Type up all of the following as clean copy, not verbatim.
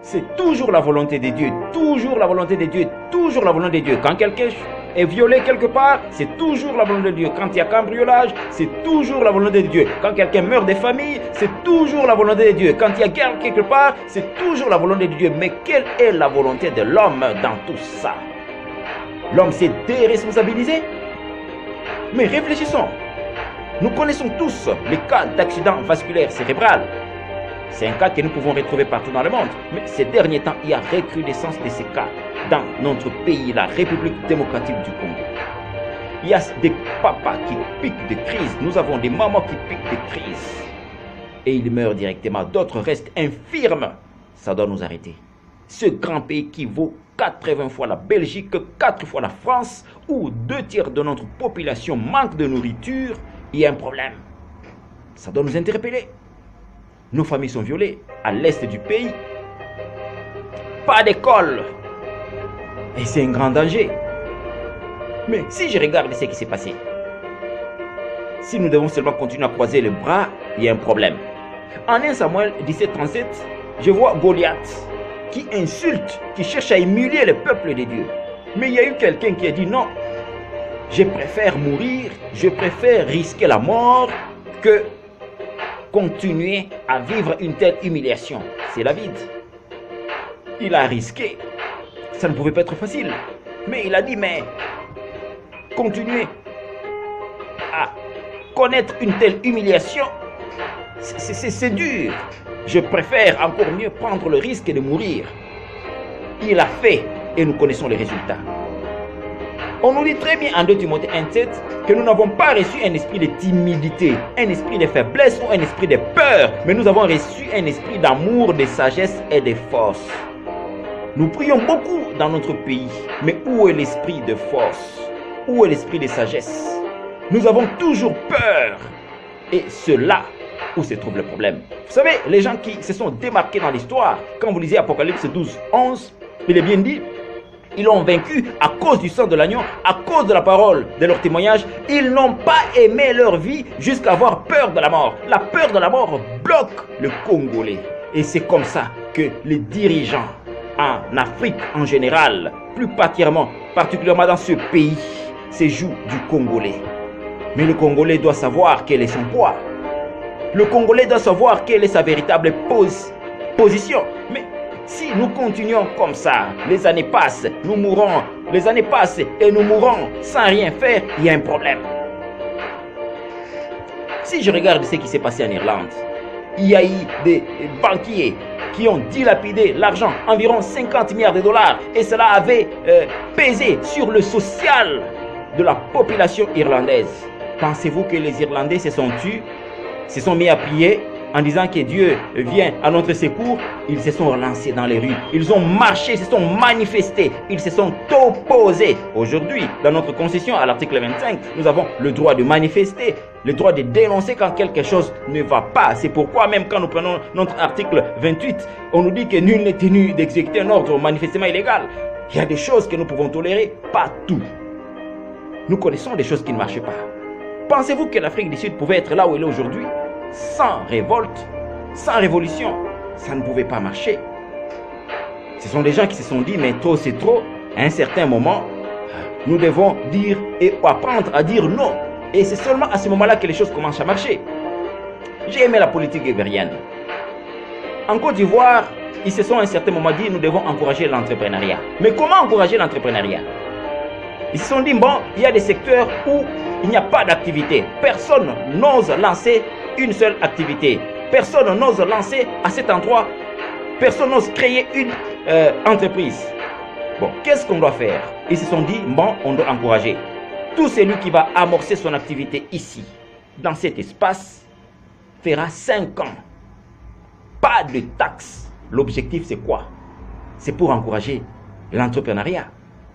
C'est toujours la volonté de Dieu, toujours la volonté de Dieu, toujours la volonté de Dieu. Quand quelqu'un est violé quelque part, c'est toujours la volonté de Dieu. Quand il y a cambriolage, c'est toujours la volonté de Dieu. Quand quelqu'un meurt des familles, c'est toujours la volonté de Dieu. Quand il y a guerre quelque part, c'est toujours la volonté de Dieu. Mais quelle est la volonté de l'homme dans tout ça? L'homme s'est déresponsabilisé. Mais réfléchissons. Nous connaissons tous les cas d'accident vasculaire cérébral. C'est un cas que nous pouvons retrouver partout dans le monde. Mais ces derniers temps, il y a recrudescence de ces cas dans notre pays, la République démocratique du Congo. Il y a des papas qui piquent de crise. Nous avons des mamans qui piquent de crise. Et ils meurent directement. D'autres restent infirmes. Ça doit nous arrêter. Ce grand pays qui vaut 80 fois la Belgique, 4 fois la France, où 2 tiers de notre population manquent de nourriture, il y a un problème. Ça doit nous interpeller. Nos familles sont violées à l'est du pays. Pas d'école. Et c'est un grand danger. Mais si je regarde ce qui s'est passé, si nous devons seulement continuer à croiser les bras, il y a un problème. En 1 Samuel 17:37, je vois Goliath qui insulte, qui cherche à humilier le peuple de Dieu. Mais il y a eu quelqu'un qui a dit non, je préfère mourir, je préfère risquer la mort que continuer à vivre une telle humiliation. C'est David. Il a risqué. Ça ne pouvait pas être facile. Mais il a dit, mais continuer à connaître une telle humiliation, c'est dur. Je préfère encore mieux prendre le risque de mourir. Il a fait et nous connaissons les résultats. On nous dit très bien en 2 Timothée 1:7 que nous n'avons pas reçu un esprit de timidité, un esprit de faiblesse ou un esprit de peur, mais nous avons reçu un esprit d'amour, de sagesse et de force. Nous prions beaucoup dans notre pays, mais où est l'esprit de force? Où est l'esprit de sagesse? Nous avons toujours peur. Et c'est là où se trouve le problème. Vous savez, les gens qui se sont démarqués dans l'histoire, quand vous lisez Apocalypse 12:11, il est bien dit, ils l'ont vaincu à cause du sang de l'agneau, à cause de la parole de leur témoignage. Ils n'ont pas aimé leur vie jusqu'à avoir peur de la mort. La peur de la mort bloque le Congolais. Et c'est comme ça que les dirigeants en Afrique en général, plus particulièrement dans ce pays, se jouent du Congolais. Mais le Congolais doit savoir quel est son poids. Le Congolais doit savoir quelle est sa véritable position. Mais si nous continuons comme ça, les années passent, nous mourrons, les années passent et nous mourrons sans rien faire, il y a un problème. Si je regarde ce qui s'est passé en Irlande, il y a eu des banquiers qui ont dilapidé l'argent, environ 50 milliards de dollars, et cela avait pesé sur le social de la population irlandaise. Pensez-vous que les Irlandais se sont tus, se sont mis à prier en disant que Dieu vient à notre secours? Ils se sont lancés dans les rues, ils ont marché, se sont manifestés, ils se sont opposés. Aujourd'hui, dans notre constitution, à l'article 25, nous avons le droit de manifester, le droit de dénoncer quand quelque chose ne va pas. C'est pourquoi même quand nous prenons notre article 28, on nous dit que nul n'est tenu d'exécuter un ordre manifestement illégal. Il y a des choses que nous pouvons tolérer, pas tout. Nous connaissons des choses qui ne marchent pas. Pensez-vous que l'Afrique du Sud pouvait être là où elle est aujourd'hui? Sans révolte, sans révolution, ça ne pouvait pas marcher. Ce sont des gens qui se sont dit, mais trop c'est trop. À un certain moment, nous devons dire et apprendre à dire non. Et c'est seulement à ce moment-là que les choses commencent à marcher. J'ai aimé la politique guéverienne. En Côte d'Ivoire, ils se sont à un certain moment dit, nous devons encourager l'entrepreneuriat. Mais comment encourager l'entrepreneuriat? Ils se sont dit, bon, il y a des secteurs où il n'y a pas d'activité. Personne n'ose lancer une seule activité. Personne n'ose lancer à cet endroit. Personne n'ose créer une entreprise. Bon, qu'est-ce qu'on doit faire? Ils se sont dit, bon, on doit encourager. Tout celui qui va amorcer son activité ici, dans cet espace, fera 5 ans. Pas de taxes. L'objectif, c'est quoi? C'est pour encourager l'entrepreneuriat.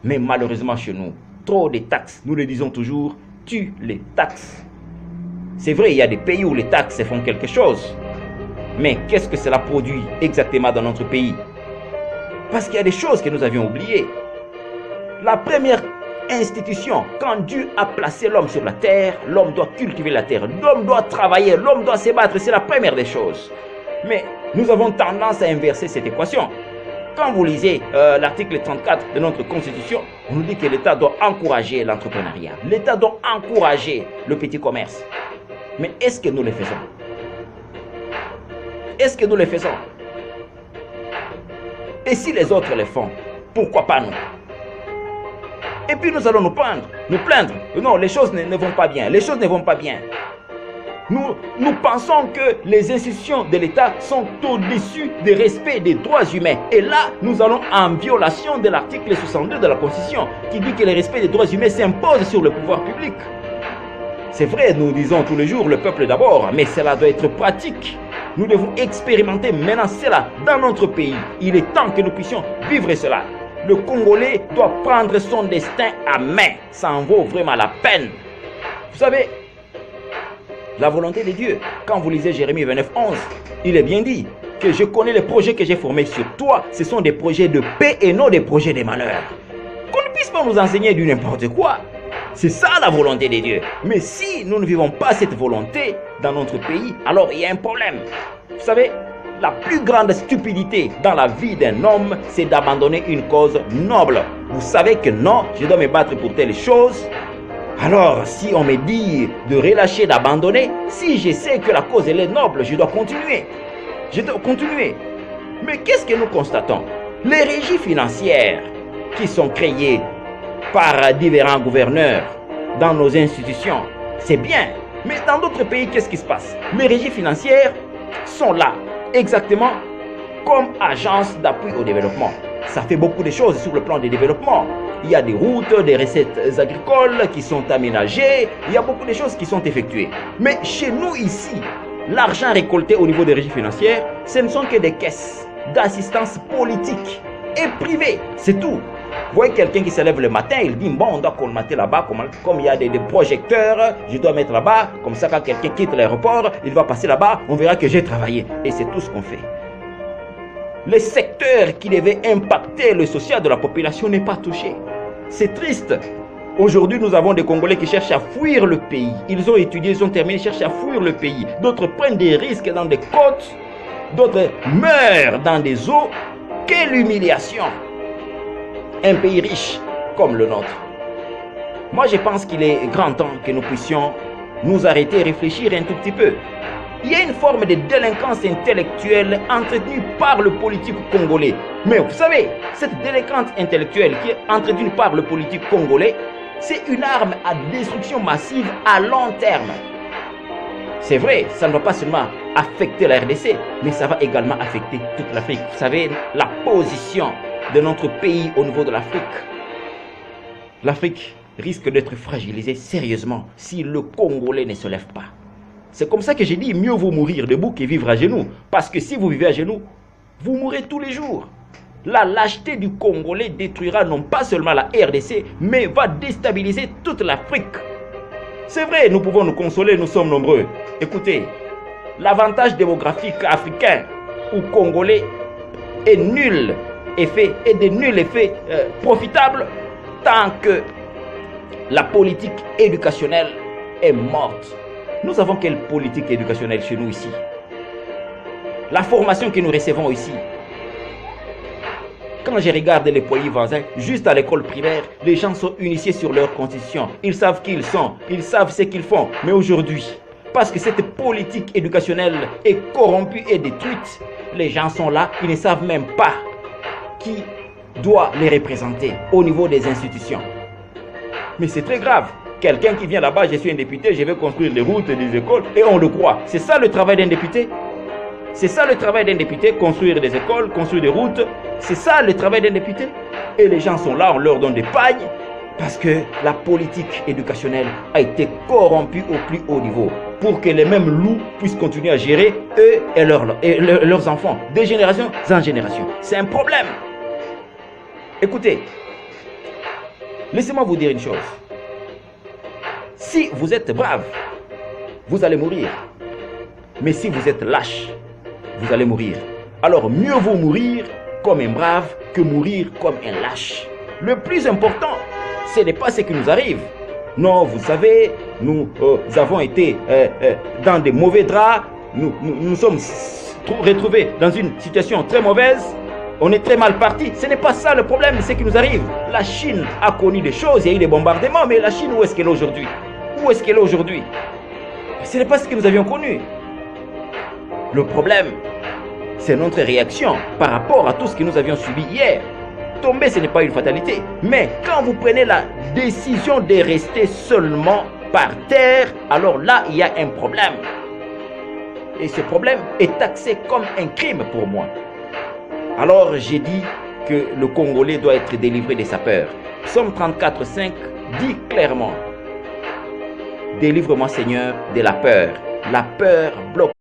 Mais malheureusement chez nous, trop de taxes. Nous le disons toujours, tue les taxes. C'est vrai, il y a des pays où les taxes font quelque chose. Mais qu'est-ce que cela produit exactement dans notre pays? Parce qu'il y a des choses que nous avions oubliées. La première institution, quand Dieu a placé l'homme sur la terre, l'homme doit cultiver la terre, l'homme doit travailler, l'homme doit se battre, c'est la première des choses. Mais nous avons tendance à inverser cette équation. Quand vous lisez l'article 34 de notre Constitution, on nous dit que l'État doit encourager l'entrepreneuriat. L'État doit encourager le petit commerce. Mais est-ce que nous le faisons? Est-ce que nous le faisons? Et si les autres le font, pourquoi pas nous? Et puis nous allons nous plaindre. Non, les choses ne vont pas bien. Les choses ne vont pas bien. Nous pensons que les institutions de l'État sont au-dessus du respect des droits humains. Et là, nous allons en violation de l'article 62 de la Constitution, qui dit que le respect des droits humains s'impose sur le pouvoir public. C'est vrai, nous disons tous les jours le peuple d'abord, mais cela doit être pratique. Nous devons expérimenter maintenant cela dans notre pays. Il est temps que nous puissions vivre cela. Le Congolais doit prendre son destin à main. Ça en vaut vraiment la peine. Vous savez, la volonté de Dieu, quand vous lisez Jérémie 29:11, il est bien dit que je connais les projets que j'ai formés sur toi. Ce sont des projets de paix et non des projets de malheur. Qu'on ne puisse pas nous enseigner du n'importe quoi. C'est ça la volonté de Dieu. Mais si nous ne vivons pas cette volonté dans notre pays, alors il y a un problème. Vous savez, la plus grande stupidité dans la vie d'un homme, c'est d'abandonner une cause noble. Vous savez que non, je dois me battre pour telle chose. Alors, si on me dit de relâcher, d'abandonner, si je sais que la cause elle est noble, je dois continuer. Je dois continuer. Mais qu'est-ce que nous constatons? Les régies financières qui sont créées par différents gouverneurs dans nos institutions, c'est bien. Mais dans d'autres pays, qu'est-ce qui se passe? Les régies financières sont là, exactement comme agences d'appui au développement. Ça fait beaucoup de choses sur le plan du développement. Il y a des routes, des recettes agricoles qui sont aménagées. Il y a beaucoup de choses qui sont effectuées. Mais chez nous ici, l'argent récolté au niveau des régies financières, ce ne sont que des caisses d'assistance politique et privée. C'est tout. Vous voyez quelqu'un qui se lève le matin, il dit bon, on doit colmater là-bas, comme il y a des projecteurs, je dois mettre là-bas, comme ça quand quelqu'un quitte l'aéroport, il va passer là-bas, on verra que j'ai travaillé. Et c'est tout ce qu'on fait. Le secteur qui devait impacter le social de la population n'est pas touché. C'est triste. Aujourd'hui, nous avons des Congolais qui cherchent à fuir le pays. Ils ont étudié, ils ont terminé, ils cherchent à fuir le pays. D'autres prennent des risques dans des côtes, d'autres meurent dans des eaux. Quelle humiliation! Un pays riche comme le nôtre. Moi, je pense qu'il est grand temps que nous puissions nous arrêter et réfléchir un tout petit peu. Il y a une forme de délinquance intellectuelle entretenue par le politique congolais. Mais vous savez, cette délinquance intellectuelle qui est entretenue par le politique congolais, c'est une arme à destruction massive à long terme. C'est vrai, ça ne va pas seulement affecter la RDC, mais ça va également affecter toute l'Afrique. Vous savez, la position de notre pays au niveau de l'Afrique. L'Afrique risque d'être fragilisée sérieusement si le Congolais ne se lève pas. C'est comme ça que j'ai dit, mieux vaut mourir debout que vivre à genoux. Parce que si vous vivez à genoux, vous mourrez tous les jours. La lâcheté du Congolais détruira non pas seulement la RDC, mais va déstabiliser toute l'Afrique. C'est vrai, nous pouvons nous consoler, nous sommes nombreux. Écoutez, l'avantage démographique africain ou congolais est nul effet et de nul effet profitable tant que la politique éducationnelle est morte. Nous avons quelle politique éducationnelle chez nous ici? La formation que nous recevons ici. Quand je regarde les pays voisins, juste à l'école primaire, les gens sont initiés sur leur constitution. Ils savent qui ils sont, ils savent ce qu'ils font. Mais aujourd'hui, parce que cette politique éducationnelle est corrompue et détruite, les gens sont là, ils ne savent même pas qui doit les représenter au niveau des institutions. Mais c'est très grave. Quelqu'un qui vient là-bas, je suis un député, je vais construire des routes et des écoles, et on le croit. C'est ça le travail d'un député? C'est ça le travail d'un député, construire des écoles, construire des routes. C'est ça le travail d'un député? Et les gens sont là, on leur donne des pagnes, parce que la politique éducationnelle a été corrompue au plus haut niveau, pour que les mêmes loups puissent continuer à gérer eux et leurs enfants, de génération en génération. C'est un problème. Écoutez, laissez-moi vous dire une chose. Si vous êtes brave, vous allez mourir. Mais si vous êtes lâche, vous allez mourir. Alors mieux vaut mourir comme un brave que mourir comme un lâche. Le plus important, ce n'est pas ce qui nous arrive. Non, vous savez, nous avons été dans des mauvais draps. Nous sommes retrouvés dans une situation très mauvaise. On est très mal parti. Ce n'est pas ça le problème, c'est ce qui nous arrive. La Chine a connu des choses, il y a eu des bombardements, mais la Chine, où est-ce qu'elle est aujourd'hui? Où est-ce qu'elle est aujourd'hui? Ce n'est pas ce que nous avions connu. Le problème, c'est notre réaction par rapport à tout ce que nous avions subi hier. Tomber, ce n'est pas une fatalité. Mais quand vous prenez la décision de rester seulement par terre, alors là, il y a un problème. Et ce problème est taxé comme un crime pour moi. Alors j'ai dit que le Congolais doit être délivré de sa peur. Psaume 34, 5 dit clairement: délivre-moi Seigneur de la peur. La peur bloque